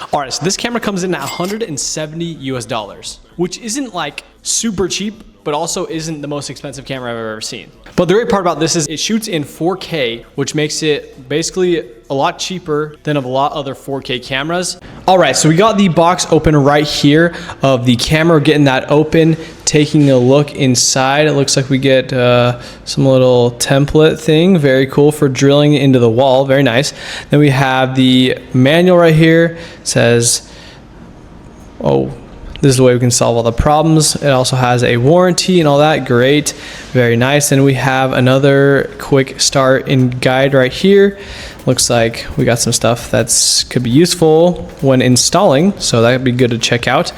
All right, so this camera comes in at $170 US, which isn't like super cheap, but also isn't the most expensive camera I've ever seen. But the great part about this is it shoots in 4K, which makes it basically a lot cheaper than a lot other 4K cameras. All right, so we got the box open right here of the camera, getting that open, taking a look inside. It looks like we get some little template thing, very cool for drilling into the wall, very nice. Then we have the manual right here. It says, this is the way we can solve all the problems. It also has a warranty and all that. Great, very nice. Then we have another quick start and guide right here. Looks like we got some stuff that's could be useful when installing, so that would be good to check out.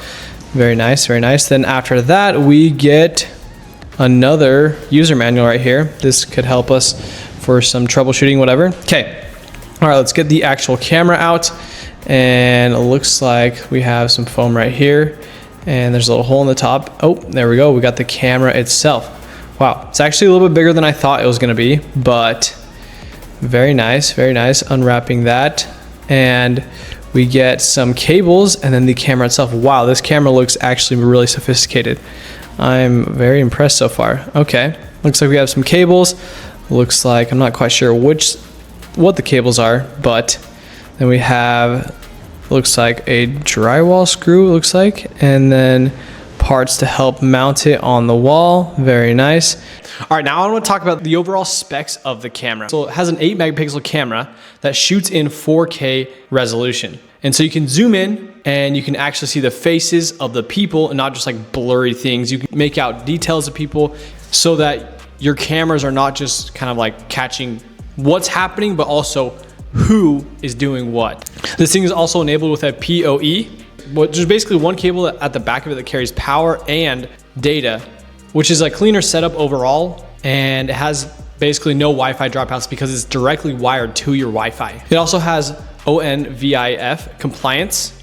Very nice, very nice. Then after that, we get another user manual right here. This could help us for some troubleshooting, whatever. Okay, all right, let's get the actual camera out. And it looks like we have some foam right here, and there's a little hole in the top. Oh, there we go. We got the camera itself. Wow, it's actually a little bit bigger than I thought it was gonna be, but very nice, very nice. Unwrapping that, and we get some cables and then the camera itself. Wow, this camera looks actually really sophisticated. I'm very impressed so far. Okay, looks like we have some cables. Looks like, I'm not quite sure what the cables are, but then we have, looks like a drywall screw, it looks like, and then parts to help mount it on the wall. Very nice. All right, now I want to talk about the overall specs of the camera. So it has an 8 megapixel camera that shoots in 4K resolution. And so you can zoom in and you can actually see the faces of the people and not just like blurry things. You can make out details of people so that your cameras are not just kind of like catching what's happening, but also who is doing what. This thing is also enabled with a PoE, which is basically one cable at the back of it that carries power and data, which is a cleaner setup overall, and it has basically no Wi-Fi dropouts because it's directly wired to your Wi-Fi. It also has ANPVIZ compliance,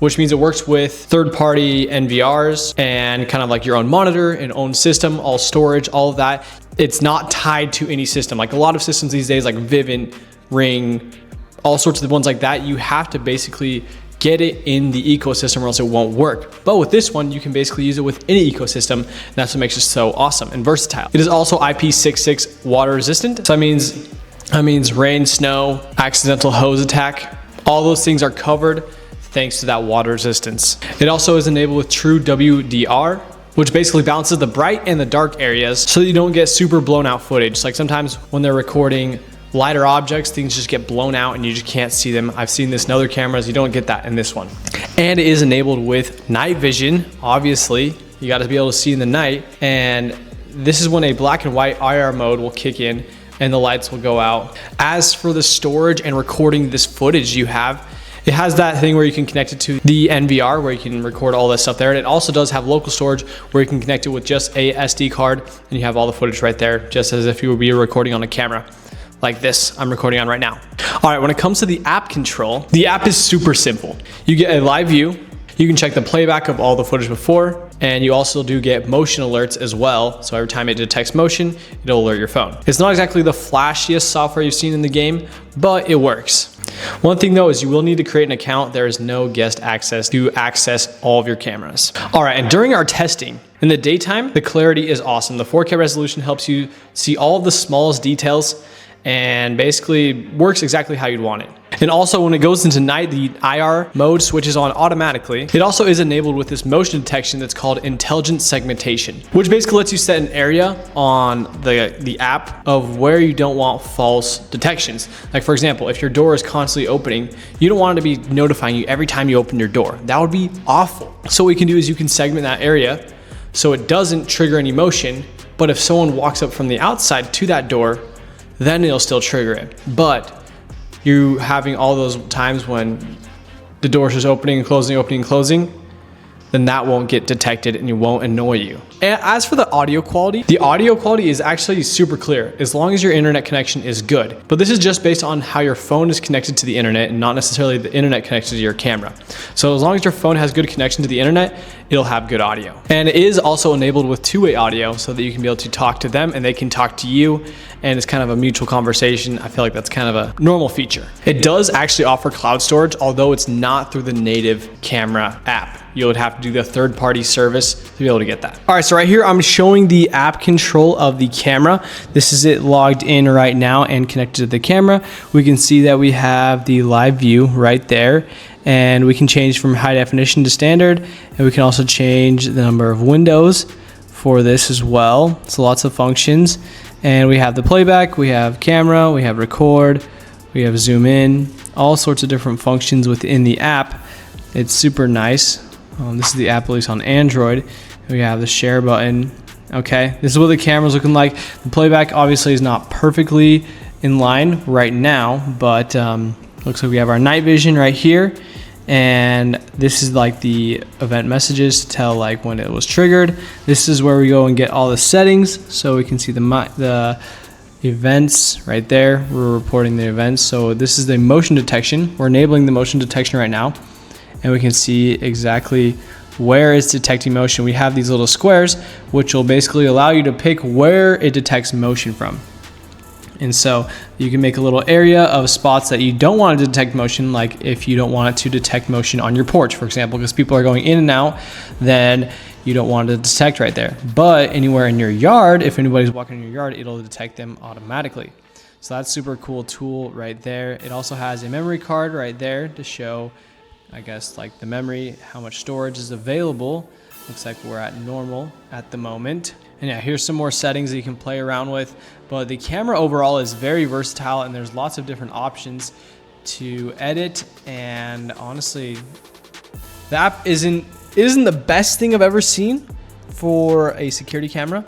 which means it works with third-party NVRs and kind of like your own monitor and own system, all storage, all of that. It's not tied to any system. Like a lot of systems these days, like Vivint, Ring, all sorts of ones like that, you have to basically get it in the ecosystem or else it won't work. But with this one, you can basically use it with any ecosystem. And that's what makes it so awesome and versatile. It is also IP66 water resistant. So that means rain, snow, accidental hose attack, all those things are covered thanks to that water resistance. It also is enabled with true WDR, which basically balances the bright and the dark areas so that you don't get super blown out footage. Like sometimes when they're recording lighter objects, things just get blown out and you just can't see them. I've seen this in other cameras. You don't get that in this one. And it is enabled with night vision. Obviously, you got to be able to see in the night. And this is when a black and white IR mode will kick in and the lights will go out. As for the storage and recording this footage you have, it has that thing where you can connect it to the NVR where you can record all that stuff there. And it also does have local storage where you can connect it with just a SD card and you have all the footage right there, just as if you would be recording on a camera like this I'm recording on right now. All right, when it comes to the app control, the app is super simple. You get a live view, you can check the playback of all the footage before, and you also do get motion alerts as well. So every time it detects motion, it'll alert your phone. It's not exactly the flashiest software you've seen in the game, but it works. One thing though is you will need to create an account. There is no guest access to access all of your cameras. All right, and during our testing, in the daytime, the clarity is awesome. The 4K resolution helps you see all of the smallest details and basically works exactly how you'd want it. And also when it goes into night, the IR mode switches on automatically. It also is enabled with this motion detection that's called intelligent segmentation, which basically lets you set an area on the app of where you don't want false detections. Like for example, if your door is constantly opening, you don't want it to be notifying you every time you open your door. That would be awful. So what you can do is you can segment that area so it doesn't trigger any motion, but if someone walks up from the outside to that door, then it'll still trigger it. But you having all those times when the door's just opening and closing, then that won't get detected and it won't annoy you. And as for the audio quality is actually super clear as long as your internet connection is good. But this is just based on how your phone is connected to the internet and not necessarily the internet connected to your camera. So as long as your phone has good connection to the internet, it'll have good audio. And it is also enabled with two-way audio so that you can be able to talk to them and they can talk to you, and it's kind of a mutual conversation. I feel like that's kind of a normal feature. It does actually offer cloud storage, although it's not through the native camera app. You would have to do the third-party service to be able to get that. All right, so right here, I'm showing the app control of the camera. This is it logged in right now and connected to the camera. We can see that we have the live view right there, and we can change from high definition to standard, and we can also change the number of windows for this as well. So lots of functions. And we have the playback, we have camera, we have record, we have zoom in, all sorts of different functions within the app. It's super nice. This is the app release on Android. We have the share button. Okay, this is what the camera's looking like. The playback obviously is not perfectly in line right now, but looks like we have our night vision right here. And this is like the event messages to tell like when it was triggered. This is where we go and get all the settings, so we can see the events right there. We're reporting the events. So this is the motion detection. We're enabling the motion detection right now, and we can see exactly where it's detecting motion. We have these little squares, which will basically allow you to pick where it detects motion from. And so you can make a little area of spots that you don't want to detect motion, like if you don't want it to detect motion on your porch, for example, because people are going in and out, then you don't want it to detect right there. But anywhere in your yard, if anybody's walking in your yard, it'll detect them automatically. So that's super cool tool right there. It also has a memory card right there to show, I guess, like the memory, how much storage is available. Looks like we're at normal at the moment. And yeah, here's some more settings that you can play around with. But the camera overall is very versatile, and there's lots of different options to edit. And honestly, the app isn't the best thing I've ever seen for a security camera,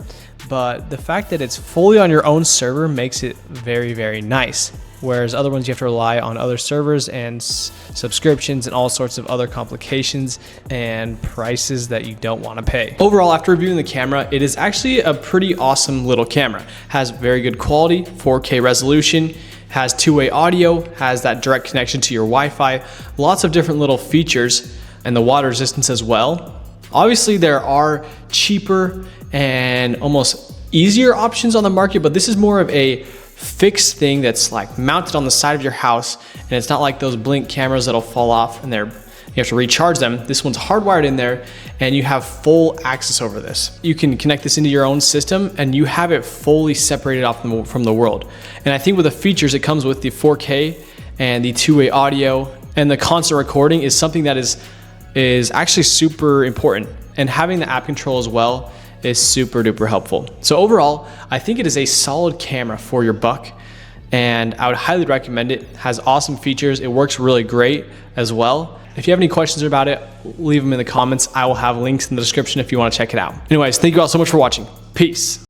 but the fact that it's fully on your own server makes it very, very nice. Whereas other ones, you have to rely on other servers and subscriptions and all sorts of other complications and prices that you don't want to pay. Overall, after reviewing the camera, it is actually a pretty awesome little camera. Has very good quality, 4K resolution, has two-way audio, has that direct connection to your Wi-Fi, lots of different little features, and the water resistance as well. Obviously, there are cheaper and almost easier options on the market, but this is more of a fixed thing that's like mounted on the side of your house, and it's not like those Blink cameras that'll fall off and you have to recharge them. This one's hardwired in there, and you have full access over this. You can connect this into your own system, and you have it fully separated off from the world. And I think with the features, it comes with the 4K and the two-way audio, and the constant recording is something that is actually super important. And having the app control as well is super duper helpful. So overall, I think it is a solid camera for your buck, and I would highly recommend it. It has awesome features. It works really great as well. If you have any questions about it, leave them in the comments. I will have links in the description if you want to check it out. Anyways, thank you all so much for watching. Peace.